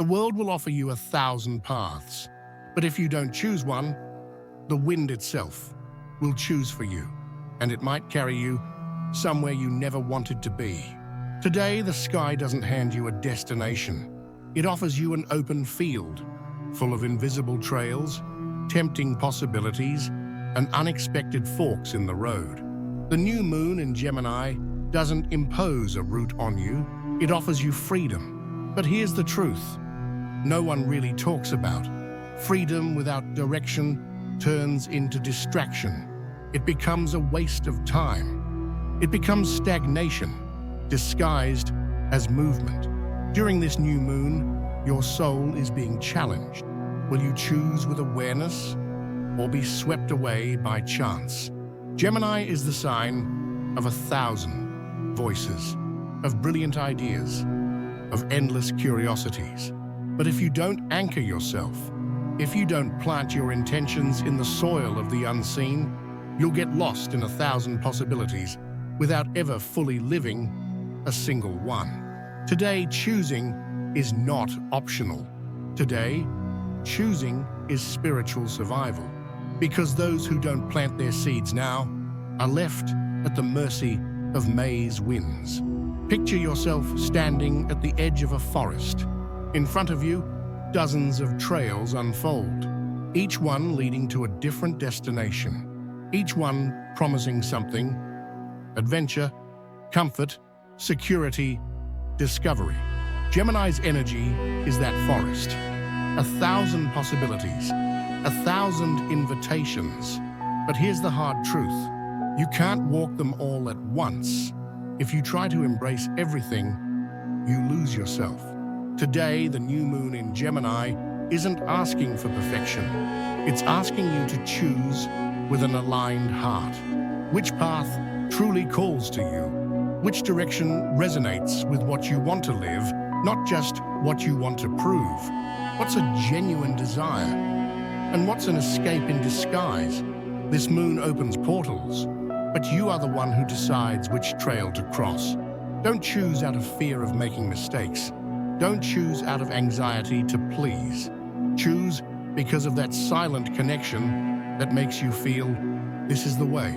The world will offer you 1,000 paths, but if you don't choose one, the wind itself will choose for you, and it might carry you somewhere you never wanted to be. Today, the sky doesn't hand you a destination. It offers you an open field, full of invisible trails, tempting possibilities, and unexpected forks in the road. The new moon in Gemini doesn't impose a route on you, it offers you freedom. But here's the truth no one really talks about. Freedom without direction turns into distraction. It becomes a waste of time. It becomes stagnation, disguised as movement. During this new moon, your soul is being challenged. Will you choose with awareness or be swept away by chance? Gemini is the sign of 1,000 voices, of brilliant ideas, of endless curiosities. But if you don't anchor yourself, if you don't plant your intentions in the soil of the unseen, you'll get lost in 1,000 possibilities without ever fully living a single one. Today, choosing is not optional. Today, choosing is spiritual survival, because those who don't plant their seeds now are left at the mercy of May's winds. Picture yourself standing at the edge of a forest. In front of you, dozens of trails unfold, each one leading to a different destination, each one promising something: adventure, comfort, security, discovery. Gemini's energy is that forest. 1,000 possibilities, 1,000 invitations. But here's the hard truth. You can't walk them all at once. If you try to embrace everything, you lose yourself. Today, the new moon in Gemini isn't asking for perfection. It's asking you to choose with an aligned heart. Which path truly calls to you? Which direction resonates with what you want to live, not just what you want to prove? What's a genuine desire? And what's an escape in disguise? This moon opens portals, but you are the one who decides which trail to cross. Don't choose out of fear of making mistakes. Don't choose out of anxiety to please. Choose because of that silent connection that makes you feel this is the way.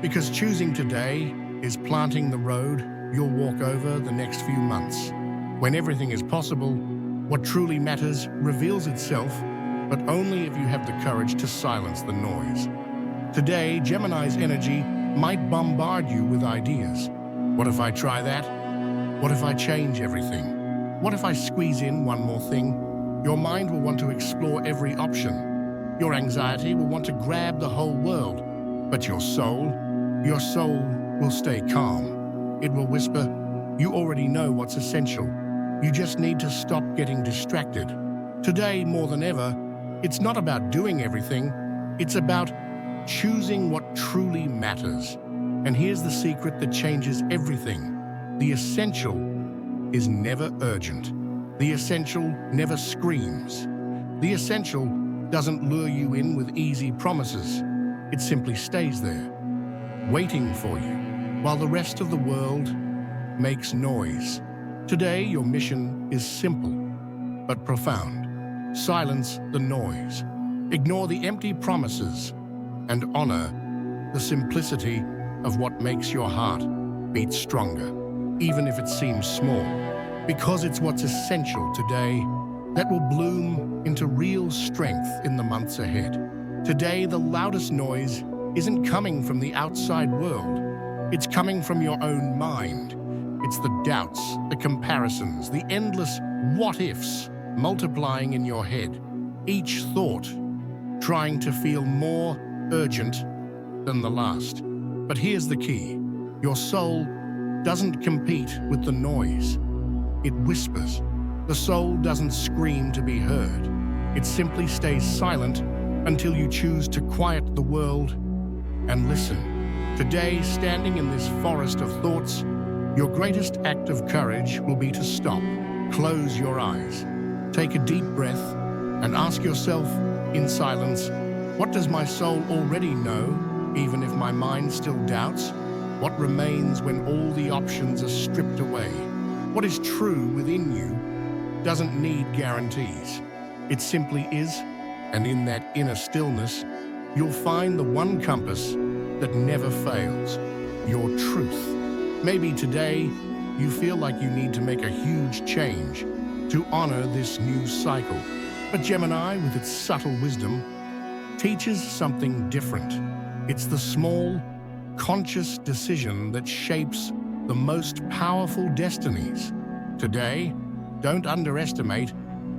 Because choosing today is planting the road you'll walk over the next few months. When everything is possible, what truly matters reveals itself, but only if you have the courage to silence the noise. Today, Gemini's energy might bombard you with ideas. What if I try that? What if I change everything? What if I squeeze in one more thing? Your mind will want to explore every option. Your anxiety will want to grab the whole world. But your soul will stay calm. It will whisper, you already know what's essential. You just need to stop getting distracted. Today, more than ever, it's not about doing everything. It's about choosing what truly matters. And here's the secret that changes everything. The essential is never urgent. The essential never screams. The essential doesn't lure you in with easy promises. It simply stays there, waiting for you, while the rest of the world makes noise. Today, your mission is simple, but profound. Silence the noise. Ignore the empty promises and honor the simplicity of what makes your heart beat stronger, even if it seems small, because it's what's essential today that will bloom into real strength in the months ahead. Today, the loudest noise isn't coming from the outside world. It's coming from your own mind. It's the doubts, the comparisons, the endless what-ifs multiplying in your head. Each thought trying to feel more urgent than the last. But here's the key. Your soul doesn't compete with the noise. It whispers. The soul doesn't scream to be heard. It simply stays silent until you choose to quiet the world and listen. Today, standing in this forest of thoughts, your greatest act of courage will be to stop. Close your eyes. Take a deep breath and ask yourself in silence, what does my soul already know, even if my mind still doubts? What remains when all the options are stripped away? What is true within you doesn't need guarantees. It simply is, and in that inner stillness, you'll find the one compass that never fails, your truth. Maybe today, you feel like you need to make a huge change to honor this new cycle. But Gemini, with its subtle wisdom, teaches something different. It's the small, conscious decision that shapes the most powerful destinies. Today, don't underestimate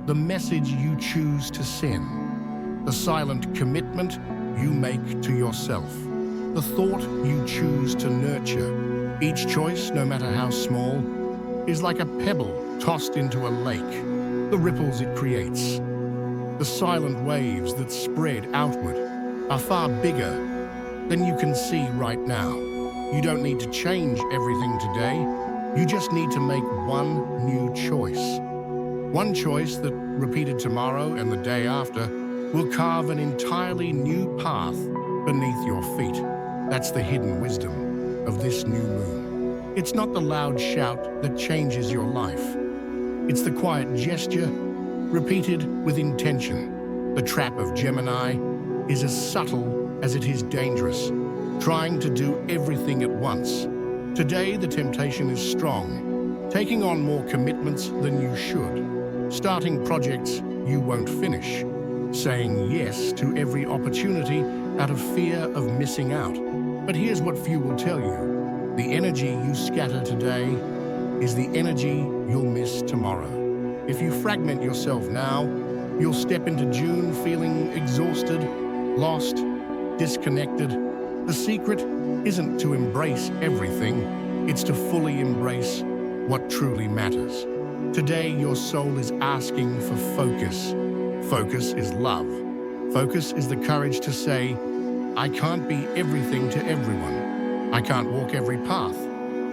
the message you choose to send, the silent commitment you make to yourself, the thought you choose to nurture. Each choice, no matter how small, is like a pebble tossed into a lake. The ripples it creates, the silent waves that spread outward, are far bigger than you can see right now. You don't need to change everything today. You just need to make one new choice. One choice that, repeated tomorrow and the day after, will carve an entirely new path beneath your feet. That's the hidden wisdom of this new moon. It's not the loud shout that changes your life. It's the quiet gesture, repeated with intention. The trap of Gemini is as subtle as it is dangerous, trying to do everything at once. Today, the temptation is strong, taking on more commitments than you should, starting projects you won't finish, saying yes to every opportunity out of fear of missing out. But here's what few will tell you. The energy you scatter today is the energy you'll miss tomorrow. If you fragment yourself now, you'll step into June feeling exhausted, lost, disconnected. The secret isn't to embrace everything, it's to fully embrace what truly matters. Today, your soul is asking for focus. Focus is love. Focus is the courage to say, I can't be everything to everyone. I can't walk every path.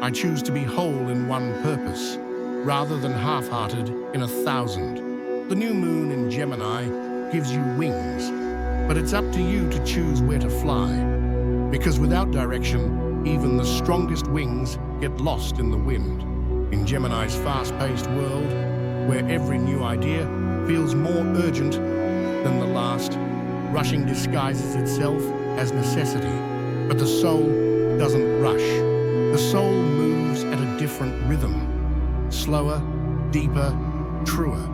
I choose to be whole in one purpose, rather than half-hearted in 1,000. The new moon in Gemini gives you wings, but it's up to you to choose where to fly. Because without direction, even the strongest wings get lost in the wind. In Gemini's fast-paced world, where every new idea feels more urgent than the last, rushing disguises itself as necessity. But the soul doesn't rush. The soul moves at a different rhythm. Slower, deeper, truer.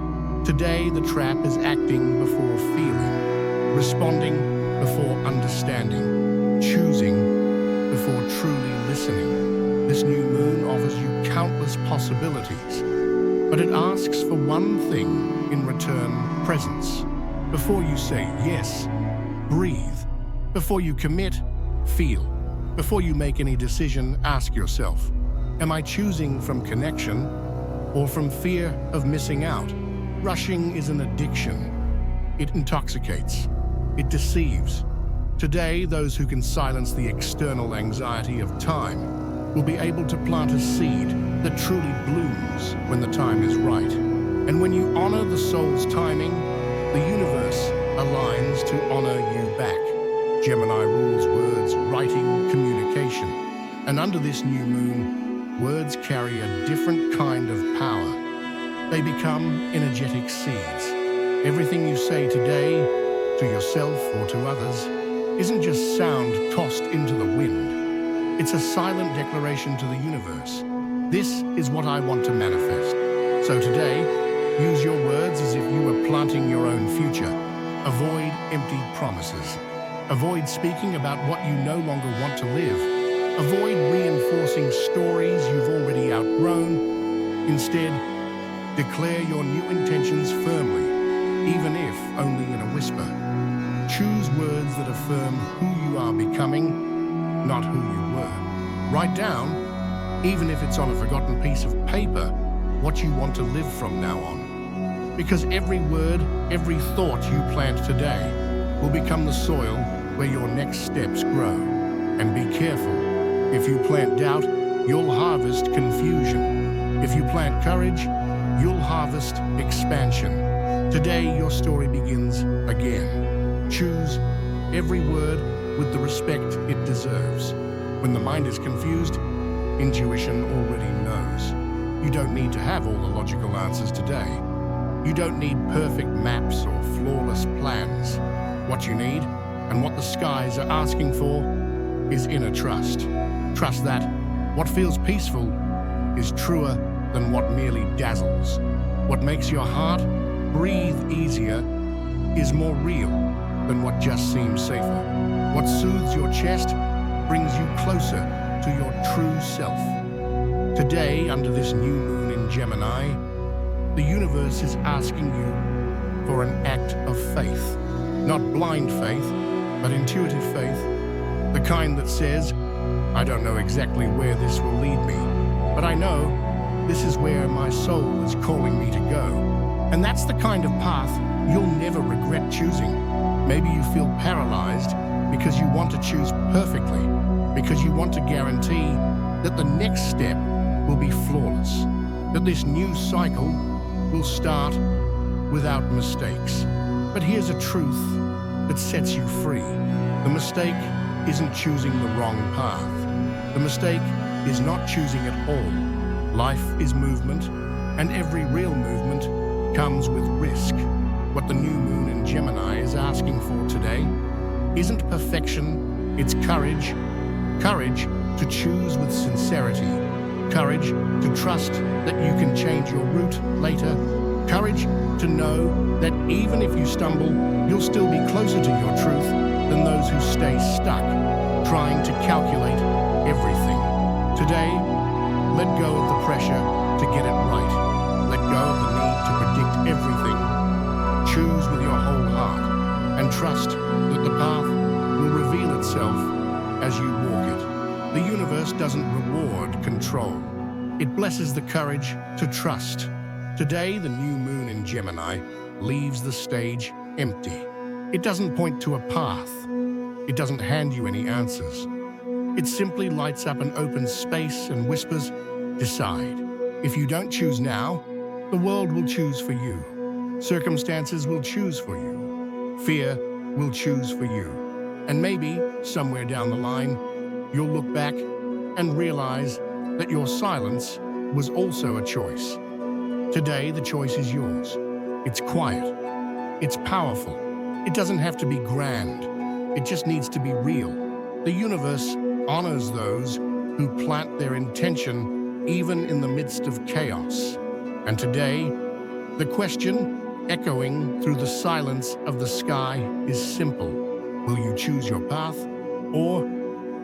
Today, the trap is acting before feeling, responding before understanding, choosing before truly listening. This new moon offers you countless possibilities, but it asks for one thing in return: presence. Before you say yes, breathe. Before you commit, feel. Before you make any decision, ask yourself, am I choosing from connection or from fear of missing out? Rushing is an addiction. It intoxicates. It deceives. Today, those who can silence the external anxiety of time will be able to plant a seed that truly blooms when the time is right. And when you honor the soul's timing, the universe aligns to honor you back. Gemini rules words, writing, communication. And under this new moon, words carry a different kind of power. They become energetic seeds. Everything you say today, to yourself or to others, isn't just sound tossed into the wind. It's a silent declaration to the universe. This is what I want to manifest. So today, use your words as if you were planting your own future. Avoid empty promises. Avoid speaking about what you no longer want to live. Avoid reinforcing stories you've already outgrown. Instead, declare your new intentions firmly, even if only in a whisper. Choose words that affirm who you are becoming, not who you were. Write down, even if it's on a forgotten piece of paper, what you want to live from now on. Because every word, every thought you plant today will become the soil where your next steps grow. And be careful. If you plant doubt, you'll harvest confusion. If you plant courage, you'll harvest expansion. Today, your story begins again. Choose every word with the respect it deserves. When the mind is confused, intuition already knows. You don't need to have all the logical answers today. You don't need perfect maps or flawless plans. What you need, and what the skies are asking for, is inner trust. Trust that what feels peaceful is truer than what merely dazzles. What makes your heart breathe easier is more real than what just seems safer. What soothes your chest brings you closer to your true self. Today, under this new moon in Gemini, the universe is asking you for an act of faith. Not blind faith, but intuitive faith. The kind that says, I don't know exactly where this will lead me, but I know this is where my soul is calling me to go. And that's the kind of path you'll never regret choosing. Maybe you feel paralyzed because you want to choose perfectly, because you want to guarantee that the next step will be flawless, that this new cycle will start without mistakes. But here's a truth that sets you free. The mistake isn't choosing the wrong path. The mistake is not choosing at all. Life is movement, and every real movement comes with risk. What the new moon in Gemini is asking for today isn't perfection, it's courage. Courage to choose with sincerity. Courage to trust that you can change your route later. Courage to know that even if you stumble, you'll still be closer to your truth than those who stay stuck, trying to calculate everything. Today, let go of the pressure to get it right. Let go of the need to predict everything. Choose with your whole heart and trust that the path will reveal itself as you walk it. The universe doesn't reward control. It blesses the courage to trust. Today, the new moon in Gemini leaves the stage empty. It doesn't point to a path. It doesn't hand you any answers. It simply lights up an open space and whispers, decide. If you don't choose now, the world will choose for you. Circumstances will choose for you. Fear will choose for you. And maybe, somewhere down the line, you'll look back and realize that your silence was also a choice. Today, the choice is yours. It's quiet. It's powerful. It doesn't have to be grand. It just needs to be real. The universe honors those who plant their intention even in the midst of chaos. And today, the question echoing through the silence of the sky is simple. Will you choose your path, or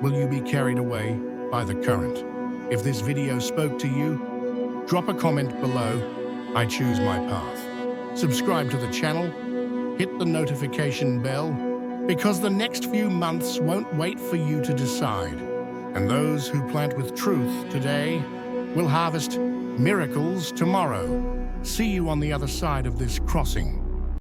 will you be carried away by the current? If this video spoke to you, drop a comment below. I choose my path. Subscribe to the channel, hit the notification bell, because the next few months won't wait for you to decide. And those who plant with truth today will harvest miracles tomorrow. See you on the other side of this crossing.